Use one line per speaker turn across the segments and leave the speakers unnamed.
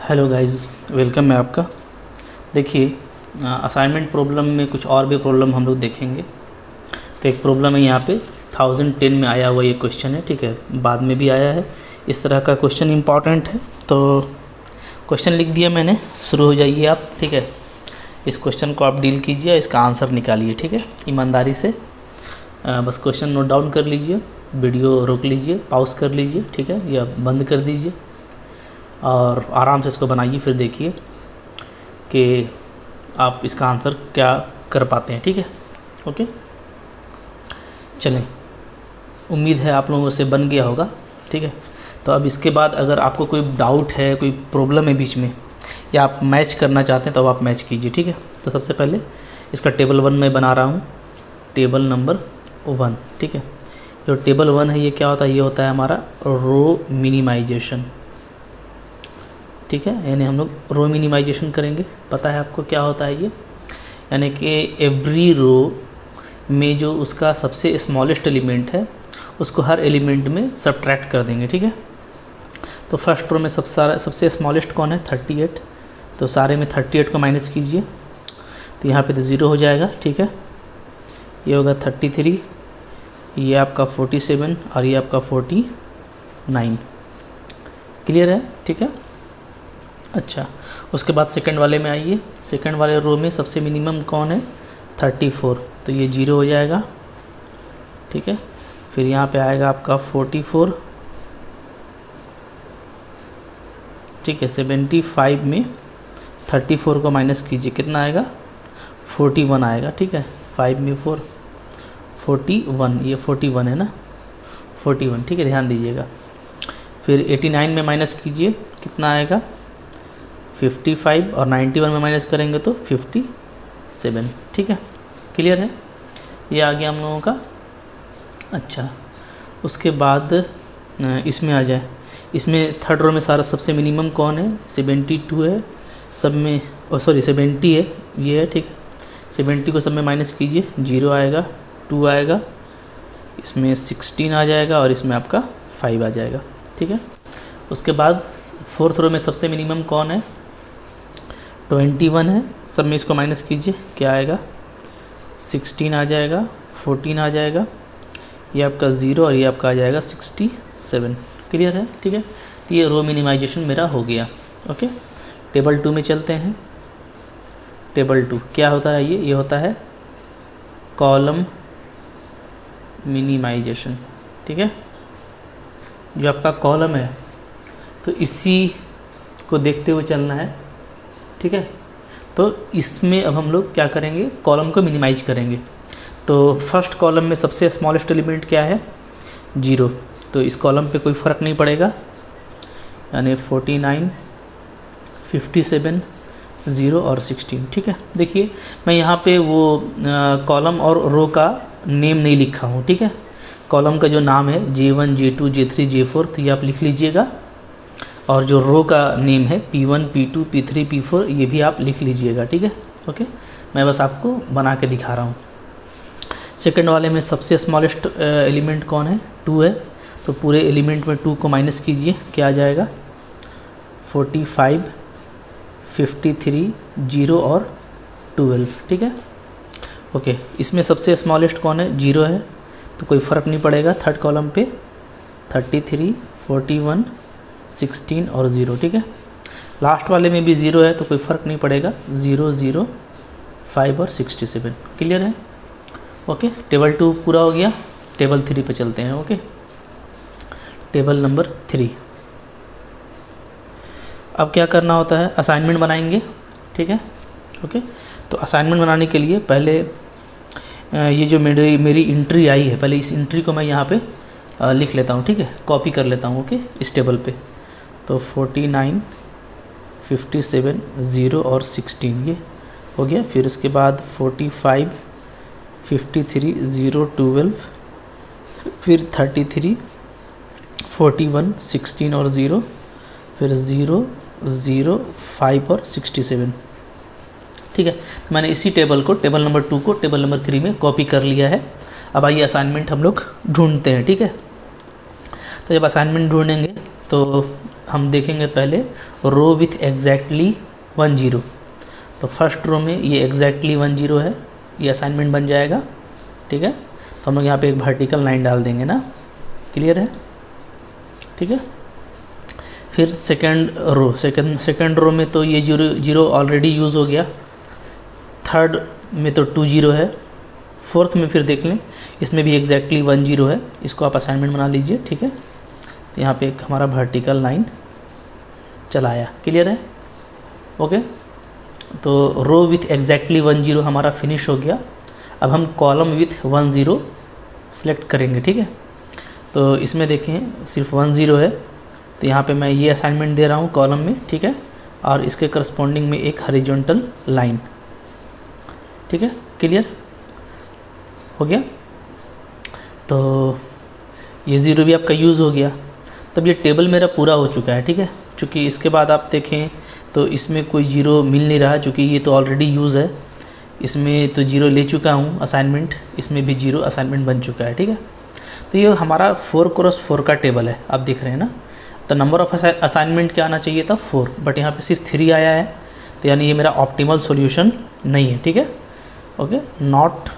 Hello guys, welcome है आपका। देखिए, असाइनमेंट प्रॉब्लम में कुछ और भी प्रॉब्लम हम लोग देखेंगे। तो एक प्रॉब्लम है यहाँ पे 1010 में आया हुआ ये क्वेश्चन है, ठीक है। बाद में भी आया है, इस तरह का क्वेश्चन इम्पॉर्टेंट है। तो क्वेश्चन लिख दिया मैंने, शुरू हो जाइए आप, ठीक है। इस क्वेश्चन को आप डील कीजिए, इसका आंसर निकालिए, ठीक है, ईमानदारी से। बस क्वेश्चन नोट डाउन कर लीजिए, वीडियो रोक लीजिए, पॉज कर लीजिए, ठीक है, या बंद कर दीजिए और आराम से इसको बनाइए। फिर देखिए कि आप इसका आंसर क्या कर पाते हैं, ठीक है। ओके, चलें, उम्मीद है आप लोगों से बन गया होगा, ठीक है। तो अब इसके बाद अगर आपको कोई डाउट है, कोई प्रॉब्लम है बीच में, या आप मैच करना चाहते हैं तो आप मैच कीजिए, ठीक है। तो सबसे पहले इसका टेबल 1 में बना रहा हूँ, टेबल नंबर 1, ठीक है। जो टेबल 1 है ये क्या होता है, ये होता है हमारा रो मिनिमाइजेशन, ठीक है। यानी हम लोग रो मिनिमाइजेशन करेंगे। पता है आपको क्या होता है ये, यानी कि एवरी रो में जो उसका सबसे स्मॉलेस्ट एलिमेंट है उसको हर एलिमेंट में सब्ट्रैक्ट कर देंगे, ठीक है। तो फर्स्ट रो में सबसे स्मॉलेस्ट कौन है, 38। तो सारे में 38 को माइनस कीजिए, तो यहाँ पे तो 0 हो जाएगा, ठीक है। ये होगा 33, ये आपका 47 और ये आपका 49। क्लियर है, ठीक है। अच्छा, उसके बाद सेकंड वाले में आइए। सेकंड वाले रो में सबसे मिनिमम कौन है, 34। तो ये 0 हो जाएगा, ठीक है। फिर यहाँ पे आएगा आपका 44, ठीक है। 75 में 34 को माइनस कीजिए, कितना आएगा, 41 आएगा, ठीक है। 5 में 4, 41, ये 41 है ना, 41, ठीक है, ध्यान दीजिएगा। फिर 89 में माइनस कीजिए, कितना आएगा, 55, और 91 में माइनस करेंगे तो 57, ठीक है। क्लियर है, ये आ गया हम लोगों का। अच्छा, उसके बाद इसमें आ जाए। इसमें थर्ड रो में सारा सबसे मिनिमम कौन है, 72 है सब में, सॉरी 70 है, ये है, ठीक है। 70 को सब में माइनस कीजिए, 0 आएगा, 2 आएगा, इसमें 16 आ जाएगा और इसमें आपका 5 आ जाएगा, ठीक है। उसके बाद फोर्थ रो में सबसे मिनिमम कौन है, 21 है, सब में इसको माइनस कीजिए, क्या आएगा, 16 आ जाएगा, 14 आ जाएगा, ये आपका 0 और ये आपका आ जाएगा 67। क्लियर है, ठीक है। तो ये रो मिनिमाइजेशन मेरा हो गया। ओके, टेबल 2 में चलते हैं। टेबल 2 क्या होता है, ये होता है कॉलम मिनिमाइजेशन, ठीक है। जो आपका कॉलम है तो इसी को देखते हुए चलना है, ठीक है। तो इसमें अब हम लोग क्या करेंगे, कॉलम को मिनिमाइज करेंगे। तो फर्स्ट कॉलम में सबसे स्मॉलेस्ट एलिमेंट क्या है, 0। तो इस कॉलम पे कोई फ़र्क नहीं पड़ेगा, यानी 49, 57, 0 और 16, ठीक है। देखिए मैं यहाँ पे वो कॉलम और रो का नेम नहीं लिखा हूँ, ठीक है। कॉलम का जो नाम है J1, J2, J3, J4, तो ये आप लिख लीजिएगा। और जो रो का नेम है P1, P2, P3, P4, ये भी आप लिख लीजिएगा, ठीक है। ओके, मैं बस आपको बना के दिखा रहा हूँ। सेकंड वाले में सबसे स्मॉलेस्ट एलिमेंट कौन है, 2 है। तो पूरे एलिमेंट में 2 को माइनस कीजिए, क्या आ जाएगा, 45, 53, 0 और 12, ठीक है। ओके, इसमें सबसे स्मॉलेस्ट कौन है, 0 है, तो कोई फ़र्क नहीं पड़ेगा। थर्ड कॉलम पे 33, 41, 16 और 0, ठीक है। लास्ट वाले में भी 0 है तो कोई फ़र्क नहीं पड़ेगा, 0, 0, 5 और 67। क्लियर है, ओके। टेबल 2 पूरा हो गया, टेबल 3 पे चलते हैं। Okay, table number 3। अब क्या करना होता है, असाइनमेंट बनाएंगे, ठीक है। ओके, तो असाइनमेंट बनाने के लिए पहले ये जो मेरी एंट्री आई है, पहले इस एंट्री को मैं यहाँ पे लिख लेता हूँ, ठीक है, कॉपी कर लेता हूँ। ओके, इस टेबल पे तो 49, 57, 0 और 16 ये हो गया। फिर उसके बाद 45, 53, 0, 12, फिर 33, 41, 16 और 0, फिर 0, 0, 5 और 67, ठीक है। तो मैंने इसी टेबल को, टेबल नंबर 2 को टेबल नंबर 3 में कॉपी कर लिया है। अब आइए असाइनमेंट हम लोग ढूंढते हैं, ठीक है। तो जब असाइनमेंट ढूंढेंगे तो हम देखेंगे पहले रो विथ एग्जैक्टली 1 0। तो फर्स्ट रो में ये एग्जैक्टली 1 0 है, ये असाइनमेंट बन जाएगा, ठीक है। तो हम लोग यहाँ पे एक वर्टिकल लाइन डाल देंगे ना, क्लियर है, ठीक है। फिर सेकंड रो में तो ये 0 ऑलरेडी यूज़ हो गया, थर्ड में तो 2 0 है, फोर्थ में फिर देख लें इसमें भी एग्जैक्टली 1 0 है, इसको आप असाइनमेंट बना लीजिए, ठीक है। तो यहाँ पे एक हमारा वर्टिकल लाइन चलाया, क्लियर है, ओके। तो रो विथ एग्जैक्टली 1 0 हमारा फिनिश हो गया। अब हम कॉलम विथ 1 0 सेलेक्ट करेंगे, ठीक है। तो इसमें देखें सिर्फ 1 0 है, तो यहाँ पे मैं ये असाइनमेंट दे रहा हूँ कॉलम में, ठीक है, और इसके करस्पॉन्डिंग में एक हॉरिजॉन्टल लाइन, ठीक है, क्लियर हो गया। तो ये 0 भी आपका यूज़ हो गया। तब ये टेबल मेरा पूरा हो चुका है, ठीक है। चूँकि इसके बाद आप देखें तो इसमें कोई 0 मिल नहीं रहा, चूँकि ये तो ऑलरेडी यूज़ है, इसमें तो 0 ले चुका हूँ असाइनमेंट, इसमें भी 0 असाइनमेंट बन चुका है, ठीक है। तो ये हमारा 4x4 का टेबल है, आप देख रहे हैं ना। तो नंबर ऑफ़ असाइनमेंट क्या आना चाहिए था 4, बट यहाँ पे सिर्फ 3 आया है, तो यानी ये मेरा ऑप्टिमल सॉल्यूशन नहीं है, ठीक है, ओके, नॉट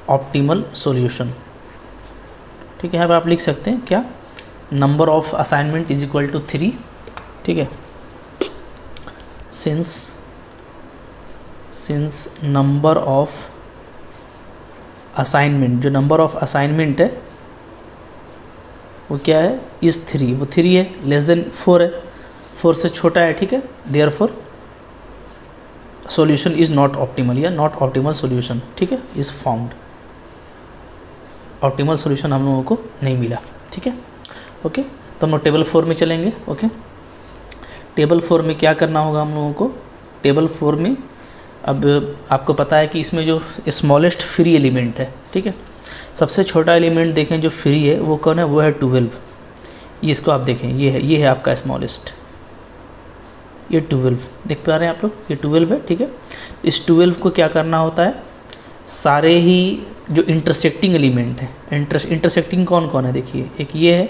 ऑप्टिमल सॉल्यूशन, ठीक है। यहाँ पे आप लिख सकते हैं क्या, number of assignment is equal to 3, ठीक है। सिंस नंबर ऑफ असाइनमेंट, जो नंबर ऑफ़ असाइनमेंट है वो क्या है, इज़ 3, वो 3 है, लेस देन 4 है, 4 से छोटा है, ठीक है। Therefore solution is not optimal, या नॉट ऑप्टिमल सॉल्यूशन, ठीक है, इज़ फाउंड। ऑप्टिमल सॉल्यूशन हम लोगों को नहीं मिला, ठीक है, ओके। तो हम लोग टेबल 4 में चलेंगे, ओके। टेबल 4 में क्या करना होगा हम लोगों को, टेबल 4 में अब आपको पता है कि इसमें जो स्मॉलेस्ट फ्री एलिमेंट है, ठीक है, सबसे छोटा एलिमेंट देखें जो फ्री है वो कौन है, वो है 12। ये इसको आप देखें, ये है आपका स्मॉलेस्ट, ये 12 देख पा रहे हैं आप लोग, ये 12 है, ठीक है। इस 12 को क्या करना होता है, सारे ही जो इंटरसेक्टिंग एलिमेंट है, इंटरसेक्टिंग कौन कौन है, देखिए एक ये है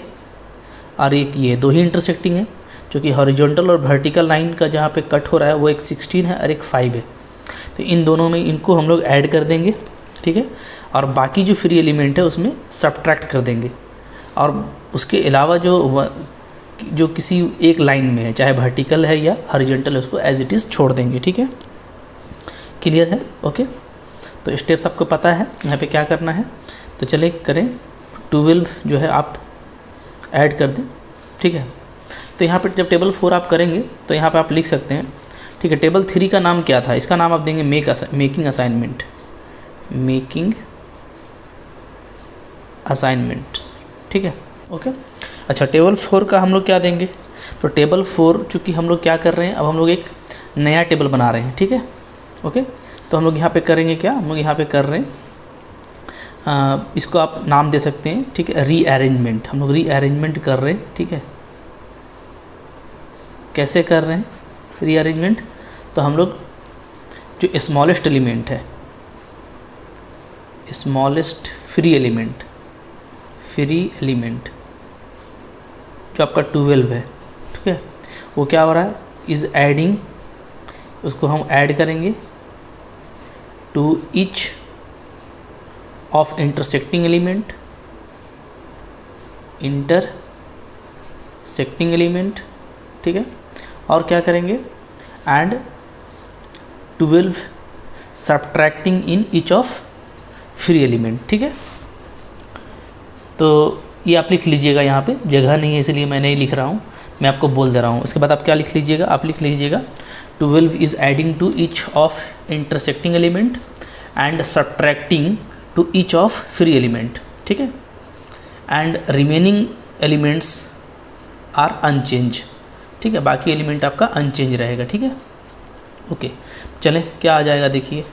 और एक ये, दो ही इंटरसेक्टिंग है, क्योंकि हॉरिजॉन्टल और वर्टिकल लाइन का जहाँ पे कट हो रहा है वो एक 16 है और एक 5 है। तो इन दोनों में इनको हम लोग ऐड कर देंगे, ठीक है, और बाकी जो फ्री एलिमेंट है उसमें सब्ट्रैक्ट कर देंगे, और उसके अलावा जो किसी एक लाइन में है, चाहे वर्टिकल है या हॉरिजॉन्टल है, उसको एज इट इज़ छोड़ देंगे, ठीक है, क्लियर है, ओके। तो स्टेप्स आपको पता है यहाँ पे क्या करना है, तो चले करें, 12 जो है आप ऐड कर दें, ठीक है। तो यहाँ पे जब टेबल 4 आप करेंगे तो यहाँ पे आप लिख सकते हैं, ठीक है। टेबल 3 का नाम क्या था, इसका नाम आप देंगे मेकिंग असाइनमेंट, ठीक है, ओके। अच्छा, टेबल 4 का हम लोग क्या देंगे, तो टेबल 4 चूँकि हम लोग क्या कर रहे हैं, अब हम लोग एक नया टेबल बना रहे हैं, ठीक है, ओके। तो हम लोग यहाँ पे करेंगे क्या, हम लोग यहाँ पे कर रहे हैं, इसको आप नाम दे सकते हैं, ठीक है, रीअरेंजमेंट, हम लोग रीअरेंजमेंट कर रहे हैं, ठीक है। कैसे कर रहे हैं रीअरेंजमेंट, तो हम लोग जो स्मॉलेस्ट एलिमेंट है, स्मॉलेस्ट फ्री एलिमेंट जो आपका 12 है, ठीक है, वो क्या हो रहा है, इज़ एडिंग, उसको हम ऐड करेंगे to each of intersecting element, ठीक है, और क्या करेंगे, and 12 subtracting in each of free element, ठीक है। तो ये आप लिख लीजिएगा, यहाँ पे जगह नहीं है इसलिए मैं नहीं लिख रहा हूँ, मैं आपको बोल दे रहा हूँ। इसके बाद आप क्या लिख लीजिएगा, आप लिख लीजिएगा 12 is adding to each of intersecting element and subtracting to each of free element, ठीक है, and remaining elements are unchanged, ठीक है, बाकी एलिमेंट आपका अनचेंज रहेगा, ठीक है, ओके। चलें क्या आ जाएगा देखिए,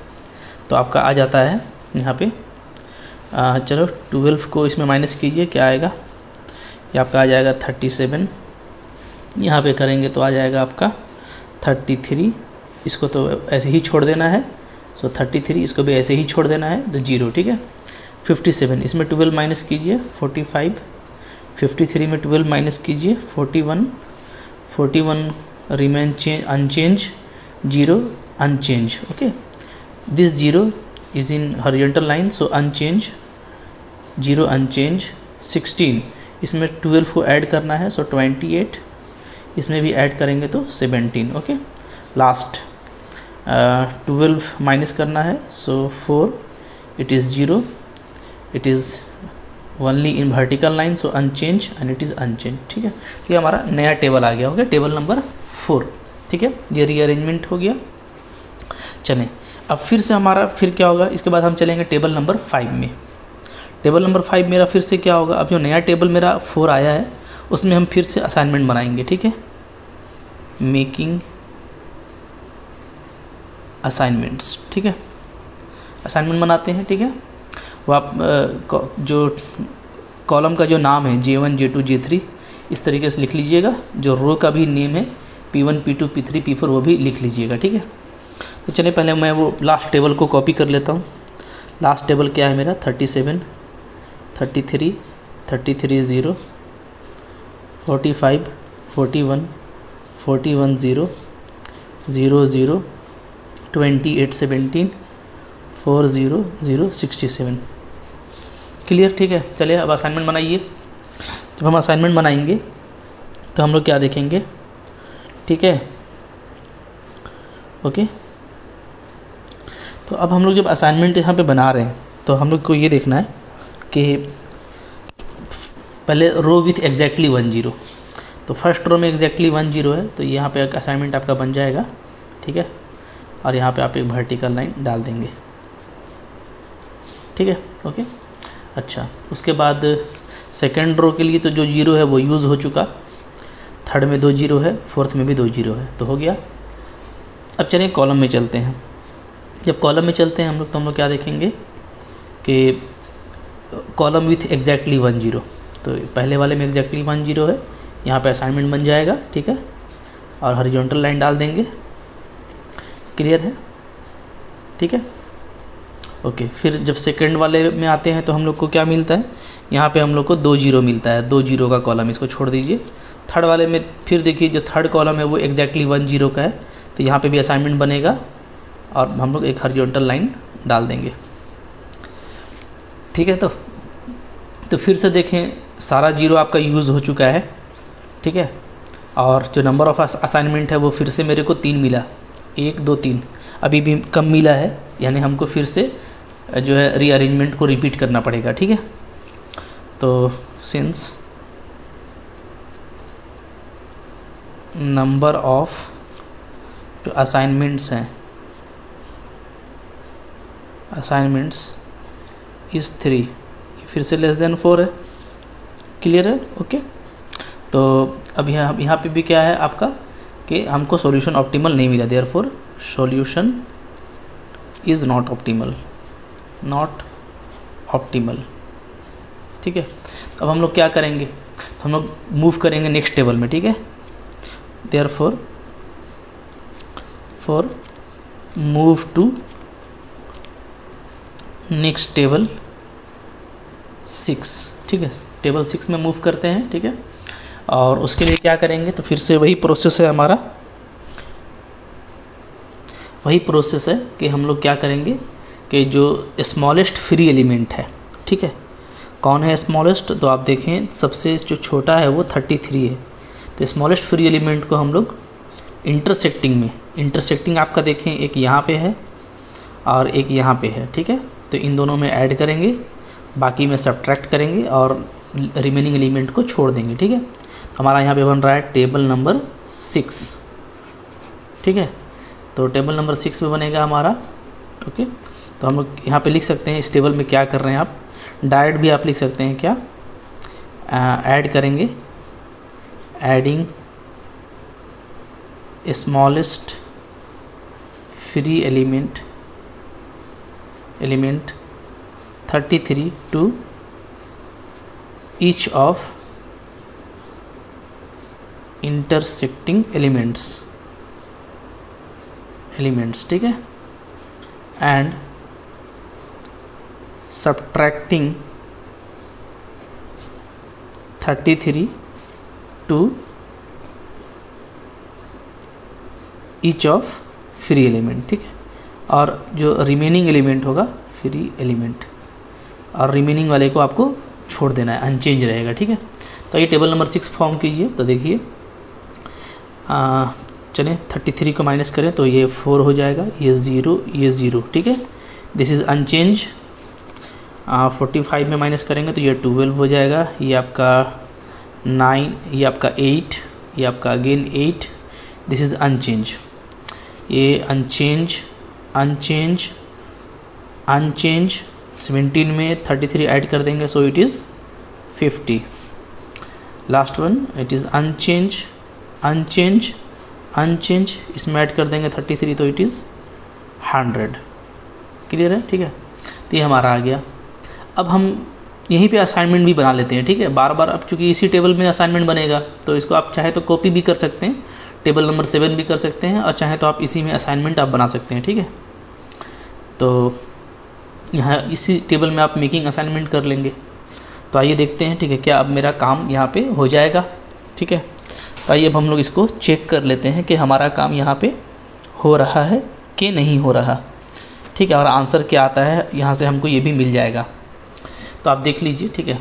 तो आपका आ जाता है यहाँ पे, चलो 12 को इसमें माइनस कीजिए, क्या आएगा, ये आपका आ जाएगा 37, यहाँ पे करेंगे तो आ जाएगा आपका 33, इसको तो ऐसे ही छोड़ देना है, सो 33, इसको भी ऐसे ही छोड़ देना है, तो 0, ठीक है। 57, इसमें 12 माइनस कीजिए, 45, 53 में 12 माइनस कीजिए, 41, 41 remain unchanged, 0 unchanged, okay. This 0 is in horizontal line, so unchanged, 0 unchanged. 16 इसमें 12 को ऐड करना है, सो 28, इसमें भी ऐड करेंगे तो 17, ओके। लास्ट 12 माइनस करना है, so 4, it is 0, it is only in vertical line, so unchanged and it is unchanged, ठीक है। तो ये हमारा नया टेबल आ गया, ओके, टेबल नंबर 4, ठीक है। ये रीअरेंजमेंट हो गया। चलें अब फिर से हमारा फिर क्या होगा, इसके बाद हम चलेंगे टेबल नंबर 5 में। टेबल नंबर 5 मेरा फिर से क्या होगा, अब जो नया टेबल मेरा 4 आया है उसमें हम फिर से असाइनमेंट बनाएंगे, ठीक है। मेकिंग असाइनमेंट्स, ठीक है, असाइनमेंट बनाते हैं, ठीक है। वो आप जो कॉलम का जो नाम है J1 J2 J3 इस तरीके से लिख लीजिएगा। जो रो का भी नेम है P1 P2 P3 P4 वो भी लिख लीजिएगा, ठीक है। तो चलिए पहले मैं वो लास्ट टेबल को कॉपी कर लेता हूँ। लास्ट टेबल क्या है मेरा, 37, 33, 33 0, 45, 41, 41 0, 0 0, 28 17, 4 0 0, 67, क्लियर, ठीक है। चलिए अब असाइनमेंट बनाइए। जब हम असाइनमेंट बनाएंगे तो हम लोग क्या देखेंगे, ठीक है, ओके। तो अब हम लोग जब असाइनमेंट यहाँ पे बना रहे हैं तो हम लोग को ये देखना है कि पहले रो विथ एग्जैक्टली 1 0, तो फर्स्ट रो में एग्जैक्टली 1 0 है, तो यहाँ पे असाइनमेंट आपका बन जाएगा, ठीक है। और यहाँ पे आप एक वर्टिकल लाइन डाल देंगे, ठीक है, ओके। अच्छा, उसके बाद सेकेंड रो के लिए तो जो 0 है वो यूज़ हो चुका, थर्ड में 2 0 है, फोर्थ में भी 2 0 है, तो हो गया। अब चलिए कॉलम में चलते हैं। जब कॉलम में चलते हैं हम लोग तो हम लोग क्या देखेंगे कि कॉलम विथ एग्जैक्टली 1 0, तो पहले वाले में एग्जैक्टली 1 0 है, यहाँ पे असाइनमेंट बन जाएगा, ठीक है। और हॉरिजॉन्टल लाइन डाल देंगे, क्लियर है, ठीक है, ओके। फिर जब सेकंड वाले में आते हैं तो हम लोग को क्या मिलता है, यहाँ पे हम लोग को 2 0 मिलता है, 2 0 का कॉलम, इसको छोड़ दीजिए। थर्ड वाले में फिर देखिए जो थर्ड कॉलम है वो एग्जैक्टली 1 0 का है, तो यहाँ पे भी असाइनमेंट बनेगा और हम लोग एक हॉरिजॉन्टल लाइन डाल देंगे, ठीक है। तो फिर से देखें सारा 0 आपका यूज़ हो चुका है, ठीक है। और जो नंबर ऑफ़ असाइनमेंट है वो फिर से मेरे को 3 मिला, 1 2 3, अभी भी कम मिला है, यानी हमको फिर से जो है रीअरेंजमेंट को रिपीट करना पड़ेगा, ठीक है। तो सिंस नंबर ऑफ जो असाइनमेंट्स हैं, असाइनमेंट्स इज़ 3, फिर से लेस देन 4 है, क्लियर है, ओके। तो अब यहाँ पे भी क्या है आपका कि हमको सॉल्यूशन ऑप्टिमल नहीं मिला, therefore solution is not optimal, not optimal, ठीक है। अब हम लोग क्या करेंगे, तो हम लोग मूव करेंगे नेक्स्ट टेबल में, ठीक है। Therefore for move to next table 6, ठीक है, टेबल 6 में मूव करते हैं, ठीक है। और उसके लिए क्या करेंगे, तो फिर से वही प्रोसेस है हमारा, वही प्रोसेस है कि हम लोग क्या करेंगे कि जो स्मॉलेस्ट फ्री एलिमेंट है, ठीक है, कौन है स्मॉलेस्ट, तो आप देखें सबसे जो छोटा है वो 33 है, तो स्मॉलेस्ट फ्री एलिमेंट को हम लोग इंटरसेक्टिंग में, इंटरसेक्टिंग आपका देखें एक यहाँ पे है और एक यहाँ पे है, ठीक है। तो इन दोनों में ऐड करेंगे, बाकी में सब्ट्रैक्ट करेंगे और रिमेनिंग एलिमेंट को छोड़ देंगे, ठीक है। तो हमारा यहाँ पे बन रहा है टेबल नंबर 6, ठीक है। तो टेबल नंबर 6 में बनेगा हमारा, ओके। तो हम लोग यहाँ पे लिख सकते हैं इस टेबल में क्या कर रहे हैं आप, डायरेक्ट भी आप लिख सकते हैं, क्या ऐड करेंगे, adding smallest free element 33 to each of intersecting elements, ठीक है, and subtracting 33 to each of free element, ठीक है। और जो रिमेनिंग एलिमेंट होगा फ्री एलिमेंट, और रिमेनिंग वाले को आपको छोड़ देना है, अनचेंज रहेगा, ठीक है। तो ये टेबल नंबर 6 फॉर्म कीजिए। तो देखिए चलें 33 को माइनस करें तो ये 4 हो जाएगा, ये 0, ठीक है। This is unchange. 45 में माइनस करेंगे तो ये 12 हो जाएगा, ये आपका 9, ये आपका 8, ये आपका अगेन 8, दिस इज़ अनचेंज। ये अनचेंज, अनचेंज, अनचेंज। 17 में 33 ऐड कर देंगे so it is 50। Last one it is unchanged, unchanged, unchanged, इसमें ऐड कर देंगे 33 तो इट इज़ 100। क्लियर है, ठीक है। तो ये हमारा आ गया। अब हम यहीं पे असाइनमेंट भी बना लेते हैं, ठीक है। बार बार अब चूँकि इसी टेबल में असाइनमेंट बनेगा तो इसको आप चाहे तो कॉपी भी कर सकते हैं, टेबल नंबर 7 भी कर सकते हैं, और चाहे तो आप इसी में असाइनमेंट आप बना सकते हैं, ठीक है। तो यहाँ इसी टेबल में आप मेकिंग असाइनमेंट कर लेंगे। तो आइए देखते हैं, ठीक है, क्या अब मेरा काम यहाँ पे हो जाएगा, ठीक है। तो आइए अब हम लोग इसको चेक कर लेते हैं कि हमारा काम यहाँ पे हो रहा है कि नहीं हो रहा, ठीक है। और आंसर क्या आता है यहाँ से हमको ये भी मिल जाएगा। तो आप देख लीजिए, ठीक है।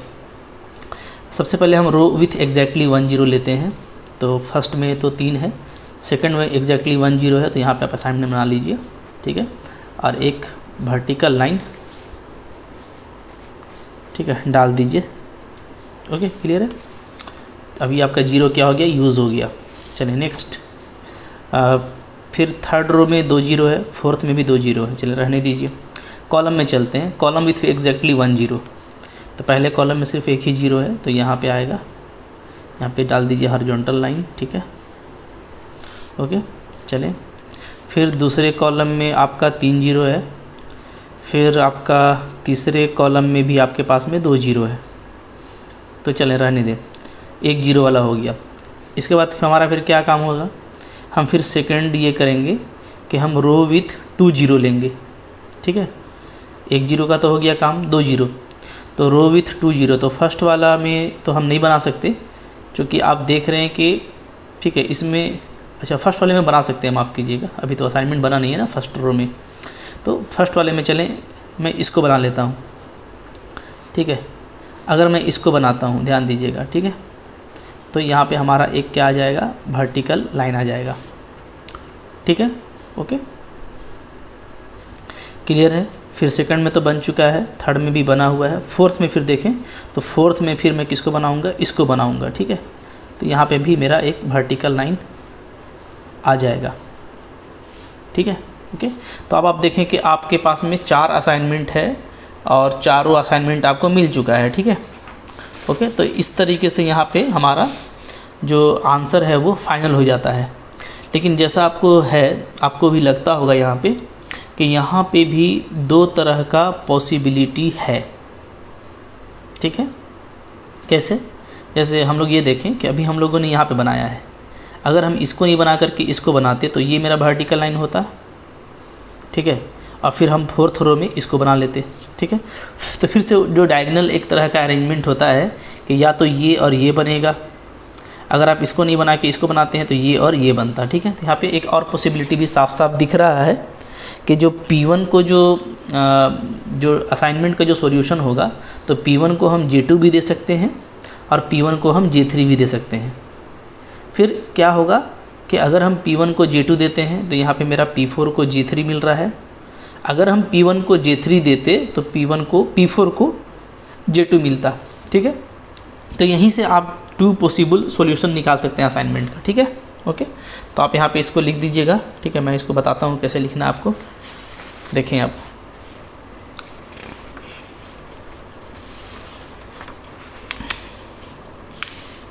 सबसे पहले हम रो विथ एग्जैक्टली 10 लेते हैं। तो फर्स्ट में तो 3 है, सेकंड में एग्जैक्टली 10 है, तो यहाँ पे आप असाइनमेंट बना लीजिए, ठीक है। और एक वर्टिकल लाइन, ठीक है, डाल दीजिए। ओके, क्लियर है। अभी आपका 0 क्या हो गया, यूज़ हो गया। चलिए नेक्स्ट। फिर थर्ड रो में 2 0 है, फोर्थ में भी 2 0 है, चलिए रहने दीजिए। कॉलम में चलते हैं, कॉलम विथ एग्जैक्टली 10। तो पहले कॉलम में सिर्फ एक ही 0 है, तो यहाँ पे आएगा, यहाँ पे डाल दीजिए हॉरिजॉन्टल लाइन, ठीक है। ओके, चलें। फिर दूसरे कॉलम में आपका 3 0 है, फिर आपका तीसरे कॉलम में भी आपके पास में 2 0 है, तो चलें रहने दें, एक 0 वाला हो गया। इसके बाद हमारा फिर क्या काम होगा, हम फिर सेकंड ये करेंगे कि हम रो विथ 2 0 लेंगे, ठीक है। एक 0 का तो हो गया काम, 2 0, तो रो विथ 2 0। तो फर्स्ट वाला में तो हम नहीं बना सकते क्योंकि आप देख रहे हैं कि, ठीक है, इसमें अच्छा फर्स्ट वाले में बना सकते हैं, माफ़ कीजिएगा, अभी तो असाइनमेंट बना नहीं है ना फर्स्ट रो में। तो फर्स्ट वाले में चलें, मैं इसको बना लेता हूँ, ठीक है। अगर मैं इसको बनाता हूँ, ध्यान दीजिएगा, ठीक है, तो यहाँ पे हमारा एक क्या आ जाएगा, वर्टिकल लाइन आ जाएगा, ठीक है। ओके, क्लियर है। फिर सेकंड में तो बन चुका है, थर्ड में भी बना हुआ है, फोर्थ में फिर देखें तो फोर्थ में फिर मैं किसको बनाऊँगा, इसको बनाऊँगा, ठीक है। तो यहाँ पे भी मेरा एक वर्टिकल लाइन आ जाएगा, ठीक है। ओके, तो अब आप देखें कि आपके पास में 4 असाइनमेंट है और चारों असाइनमेंट आपको मिल चुका है, ठीक है। ओके, तो इस तरीके से यहाँ पे हमारा जो आंसर है वो फाइनल हो जाता है। लेकिन जैसा आपको भी लगता होगा यहाँ पे कि यहाँ पे भी 2 तरह का पॉसिबिलिटी है, ठीक है। कैसे, जैसे हम लोग ये देखें कि अभी हम लोगों ने यहाँ पे बनाया है, अगर हम इसको नहीं बना करके इसको बनाते तो ये मेरा वर्टिकल लाइन होता, ठीक है। और फिर हम फोर्थ रो में इसको बना लेते, ठीक है। तो फिर से जो डायगोनल एक तरह का अरेंजमेंट होता है कि या तो ये और ये बनेगा, अगर आप इसको नहीं बना के इसको बनाते हैं तो ये और ये बनता, ठीक है। तो यहाँ पे एक और पॉसिबिलिटी भी साफ साफ दिख रहा है कि जो P1 को जो असाइनमेंट का जो सॉल्यूशन होगा, तो P1 को हम J2 भी दे सकते हैं और P1 को हम J3 भी दे सकते हैं। फिर क्या होगा कि अगर हम P1 को J2 देते हैं तो यहाँ पे मेरा P4 को J3 मिल रहा है, अगर हम P1 को J3 देते तो P4 को J2 मिलता, ठीक है। तो यहीं से आप 2 पॉसिबल सॉल्यूशन निकाल सकते हैं असाइनमेंट का, ठीक है। ओके, तो आप यहाँ पे इसको लिख दीजिएगा, ठीक है। मैं इसको बताता हूँ कैसे लिखना है आपको, देखें आप।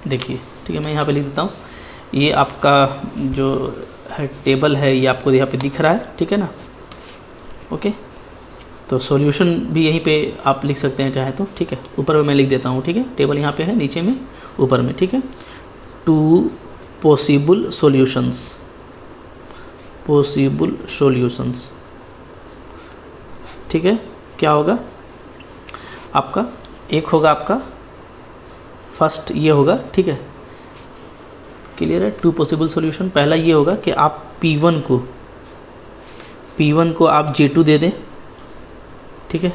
देखिए, ठीक है, मैं यहाँ पे लिख देता हूँ। ये आपका जो है टेबल है, ये आपको यहाँ पे दिख रहा है, ठीक है ना। ओके, तो सॉल्यूशन भी यहीं पे आप लिख सकते हैं चाहे तो, ठीक है। ऊपर में मैं लिख देता हूँ, ठीक है, टेबल यहाँ पे है, नीचे में, ऊपर में, ठीक है। 2 पॉसिबल सॉल्यूशंस, ठीक है। क्या होगा आपका, एक होगा आपका फर्स्ट ये होगा, ठीक है, क्लियर है। 2 पॉसिबल सॉल्यूशन। पहला ये होगा कि आप P1 को आप J2 दे दें, ठीक है।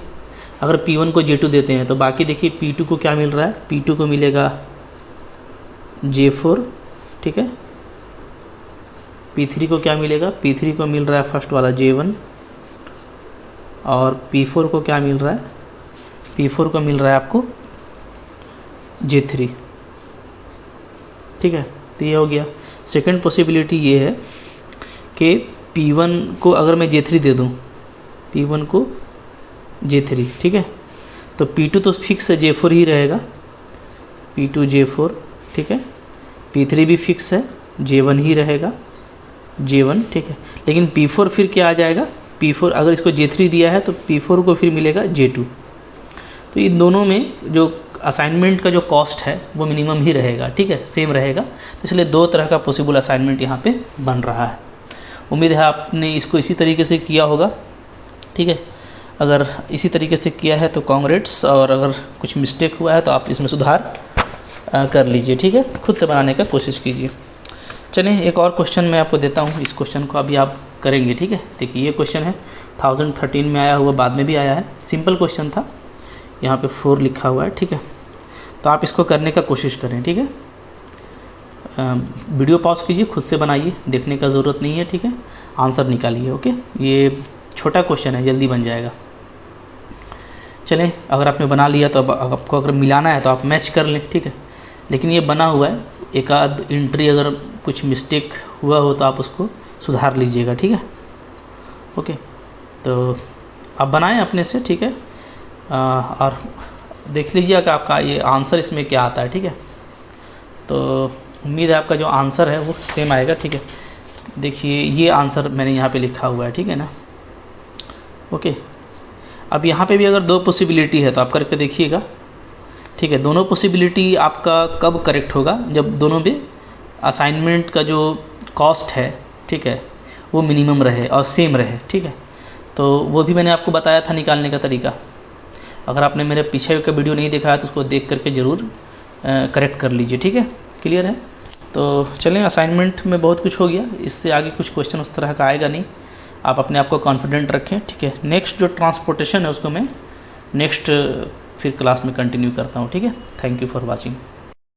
अगर P1 को J2 देते हैं तो बाकी देखिए P2 को क्या मिल रहा है, P2 को मिलेगा J4, ठीक है। P3 को क्या मिलेगा, P3 को मिल रहा है फर्स्ट वाला J1, और P4 को क्या मिल रहा है, P4 को मिल रहा है आपको J3, ठीक है। तो ये हो गया। सेकंड पॉसिबिलिटी ये है कि P1 को अगर मैं J3 दे दूँ, P1 को J3, ठीक है, तो P2 तो फिक्स है, J4 ही रहेगा, P2 J4, ठीक है। P3 भी फिक्स है, J1 ही रहेगा, J1, ठीक है। लेकिन P4 फिर क्या आ जाएगा, P4 अगर इसको J3 दिया है तो P4 को फिर मिलेगा J2। तो इन दोनों में जो असाइनमेंट का जो कॉस्ट है वो मिनिमम ही रहेगा, ठीक है, सेम रहेगा। तो इसलिए 2 तरह का पॉसिबल असाइनमेंट यहाँ पे बन रहा है। उम्मीद है आपने इसको इसी तरीके से किया होगा, ठीक है। अगर इसी तरीके से किया है तो कांग्रेट्स, और अगर कुछ मिस्टेक हुआ है तो आप इसमें सुधार कर लीजिए, ठीक है। खुद से बनाने का कोशिश कीजिए। चलिए एक और क्वेश्चन मैं आपको देता हूँ, इस क्वेश्चन को अभी आप करेंगे, ठीक है। देखिए ये क्वेश्चन है 1013 में आया हुआ, बाद में भी आया है, सिंपल क्वेश्चन था, यहाँ पे 4 लिखा हुआ है, ठीक है। तो आप इसको करने का कोशिश करें, ठीक है। वीडियो पॉज कीजिए, खुद से बनाइए, देखने का ज़रूरत नहीं है, ठीक है। आंसर निकालिए, ओके। ये छोटा क्वेश्चन है, जल्दी बन जाएगा। चलें, अगर आपने बना लिया तो अब आपको अगर मिलाना है तो आप मैच कर लें, ठीक है। लेकिन ये बना हुआ है, एक आध एंट्री अगर कुछ मिस्टेक हुआ हो तो आप उसको सुधार लीजिएगा, ठीक है, ओके। तो आप बनाएं अपने से, ठीक है, और देख लीजिए कि आपका ये आंसर इसमें क्या आता है, ठीक है। तो उम्मीद है आपका जो आंसर है वो सेम आएगा, ठीक है। देखिए ये आंसर मैंने यहाँ पे लिखा हुआ है, ठीक है ना, ओके। अब यहाँ पे भी अगर 2 पॉसिबिलिटी है तो आप करके देखिएगा, ठीक है। दोनों पॉसिबिलिटी आपका कब करेक्ट होगा, जब दोनों में असाइनमेंट का जो कॉस्ट है, ठीक है, वो मिनिमम रहे और सेम रहे, ठीक है। तो वो भी मैंने आपको बताया था निकालने का तरीका। अगर आपने मेरे पीछे का वीडियो नहीं देखा है तो उसको देख करके ज़रूर करेक्ट कर लीजिए, ठीक है, क्लियर है। तो चलें, असाइनमेंट में बहुत कुछ हो गया, इससे आगे कुछ क्वेश्चन उस तरह का आएगा नहीं। आप अपने आप को कॉन्फिडेंट रखें, ठीक है। नेक्स्ट जो ट्रांसपोर्टेशन है उसको मैं नेक्स्ट फिर क्लास में कंटिन्यू करता हूँ, ठीक है। Thank you for watching.